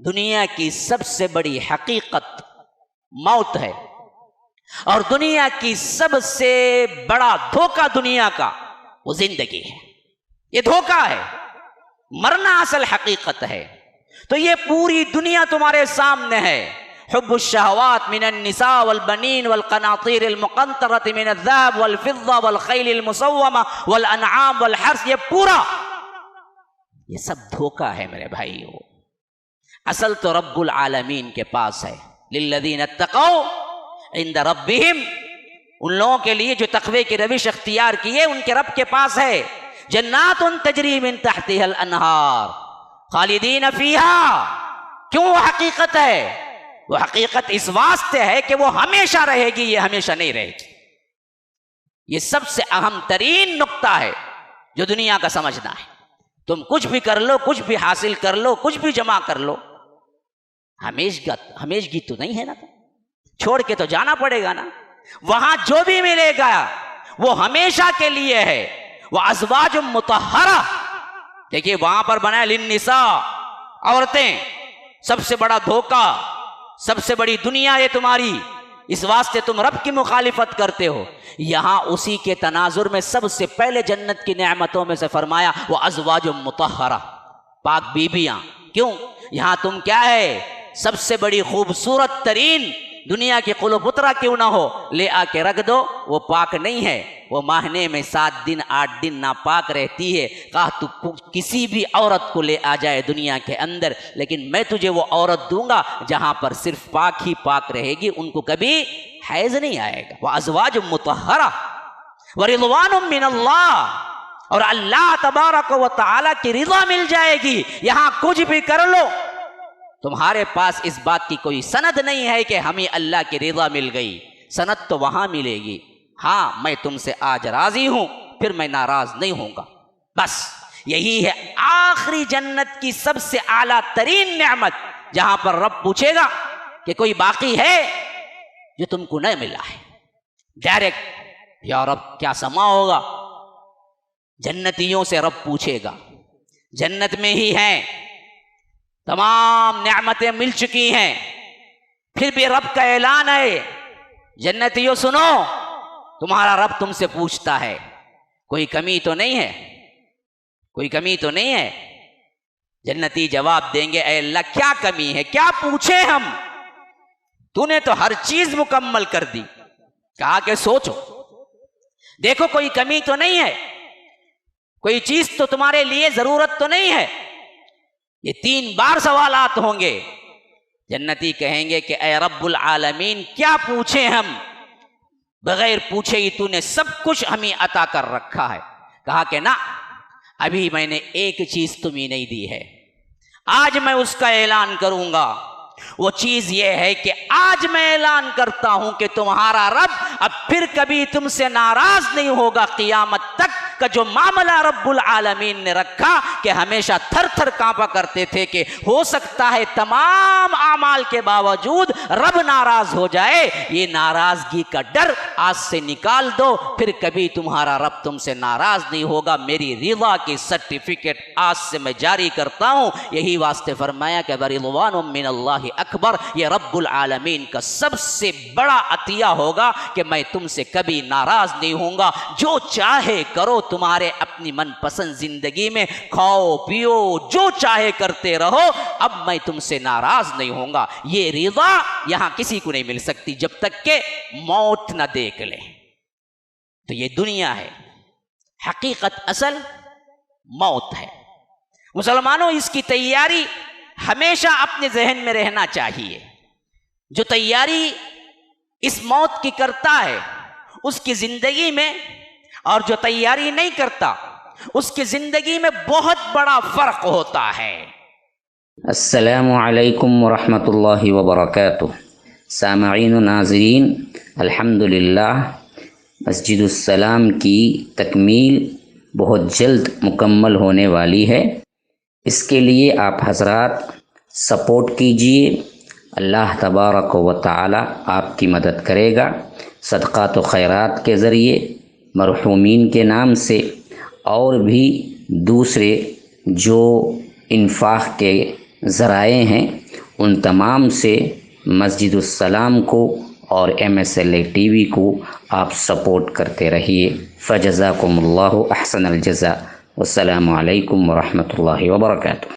दुनिया की सबसे बड़ी हकीकत मौत है और दुनिया की सबसे बड़ा धोखा दुनिया का वो जिंदगी है। ये धोखा है, मरना असल हकीकत है। तो ये पूरी दुनिया तुम्हारे सामने है। हुब्बुश शहवात मिनन निसा वल बनीन वल क़नातीरिल मुक़ंतरति मिनज़ ज़हब वल फ़िज़्ज़ा वल ख़ैलिल मुसव्वमा वल अनआम वल हर्स, ये पूरा ये सब धोखा है मेरे भाइयों। असल तो रब्बुल आलमीन के पास है। लिल्लज़ीना तक़ौ इंद रब्बिहिम, उन लोगों के लिए जो तक़वे की रविश अख्तियार किए उनके रब के पास है। जन्नातुन तजरी मिन तहतिहल अनहार खालिदीन फ़ीहा। क्यों वो हकीकत है? वो हकीकत इस वास्ते है कि वो हमेशा रहेगी, ये हमेशा नहीं रहेगी। ये सबसे अहम तरीन नुक्ता है जो दुनिया का समझना है। तुम कुछ भी कर लो, कुछ भी हासिल कर लो, कुछ भी जमा कर लो, हमेशगी तो नहीं है ना। तो छोड़ के तो जाना पड़ेगा ना। वहां जो भी मिलेगा वो हमेशा के लिए है। वो अज़वाज मुतहरा, देखिए वहां पर बना है लिन्निसा, औरतें। सबसे बड़ा धोखा, सबसे बड़ी दुनिया है तुम्हारी, इस वास्ते तुम रब की मुखालिफत करते हो। यहां उसी के तनाजुर में सबसे पहले जन्नत की नेमतों में से फरमाया वो अज़वाज मुतहरा, पाक बीबियां। क्यों? यहां तुम क्या है, सबसे बड़ी खूबसूरत तरीन दुनिया की कुलपुत्रा क्यों ना हो, ले आके रख दो, वो पाक नहीं है। वो महीने में 7 दिन 8 दिन नापाक रहती है। कहा तू किसी भी औरत को ले आ जाए दुनिया के अंदर, लेकिन मैं तुझे वो औरत दूंगा जहां पर सिर्फ पाक ही पाक रहेगी, उनको कभी हैज नहीं आएगा। वह अज़वाज मुतहरा व रिज़वानुम मिनल्लाह, और अल्लाह तबारक व तआला की रिज़ा मिल जाएगी। यहां कुछ भी कर लो, तुम्हारे पास इस बात की कोई सनद नहीं है कि हमें अल्लाह की रिज़ा मिल गई। सनद तो वहां मिलेगी, हाँ मैं तुमसे आज राजी हूं, फिर मैं नाराज नहीं होऊंगा। बस यही है आखिरी जन्नत की सबसे आला तरीन नेमत, जहां पर रब पूछेगा कि कोई बाकी है जो तुमको नहीं मिला है। डायरेक्ट या रब क्या समा होगा, जन्नतियों से रब पूछेगा। जन्नत में ही हैं, तमाम नेमतें मिल चुकी हैं, फिर भी रब का ऐलान है, जन्नतियों सुनो, तुम्हारा रब तुमसे पूछता है कोई कमी तो नहीं है, कोई कमी तो नहीं है। जन्नती जवाब देंगे, ऐ अल्लाह क्या कमी है, क्या पूछे हम, तूने तो हर चीज मुकम्मल कर दी। कहा कि सोचो, देखो कोई कमी तो नहीं है, कोई चीज तो तुम्हारे लिए जरूरत तो नहीं है। ये 3 बार सवालात होंगे। जन्नती कहेंगे कि ऐ रब्बुल आलमीन क्या पूछे हम, बगैर पूछे ही तूने सब कुछ हमें अता कर रखा है। कहा कि ना, अभी मैंने एक चीज तुम्हें नहीं दी है, आज मैं उसका ऐलान करूंगा। वो चीज ये है कि आज मैं ऐलान करता हूं कि तुम्हारा रब अब फिर कभी तुमसे नाराज नहीं होगा। क़ियामत तक का जो मामला रब्बुल आलमीन ने रखा कि हमेशा थर थर कांपा करते थे कि हो सकता है तमाम आमाल के बावजूद रब नाराज हो जाए, ये नाराजगी का डर आज से निकाल दो, फिर कभी तुम्हारा रब तुमसे नाराज नहीं होगा। मेरी रिज़ा की सर्टिफिकेट आज से मैं जारी करता हूं। यही वास्ते फरमाया कि रिज़वानुम मिनल्लाहि अकबर, ये रब्बुल आलमीन का सबसे बड़ा अतिया होगा कि मैं तुमसे कभी नाराज नहीं होऊंगा। जो चाहे करो, तुम्हारे अपनी मनपसंद जिंदगी में खाओ पियो, जो चाहे करते रहो, अब मैं तुमसे नाराज नहीं होऊंगा। ये रिज़ा यहां किसी को नहीं मिल सकती जब तक के मौत न देख ले। तो ये दुनिया है, हकीकत असल मौत है। मुसलमानों, इसकी तैयारी हमेशा अपने जहन में रहना चाहिए। जो तैयारी इस मौत की करता है उसकी जिंदगी में, और जो तैयारी नहीं करता उसकी जिंदगी में बहुत बड़ा फर्क होता है। अस्सलामु अलैकुम वरहमतुल्लाहि वबरकातुह। सामईन व नाज़रीन, अल्हम्दुलिल्लाह मस्जिदुस्सलाम की तकमील बहुत जल्द मुकम्मल होने वाली है। इसके लिए आप हज़रात सपोर्ट कीजिए, अल्लाह तबारक व तआला आपकी मदद करेगा। सदक़ात व खैरात के ज़रिए, मरहूमीन के नाम से, और भी दूसरे जो इन्फाक के ज़राए हैं उन तमाम से मस्जिदुस्सलाम को और MSLA TV को आप सपोर्ट करते रहिए। फ़जज़ाकुमुल्लाहु अहसनल जज़ा। वस्सलामु अलैकुम वरहमतुल्लाहि वबरकातुहू।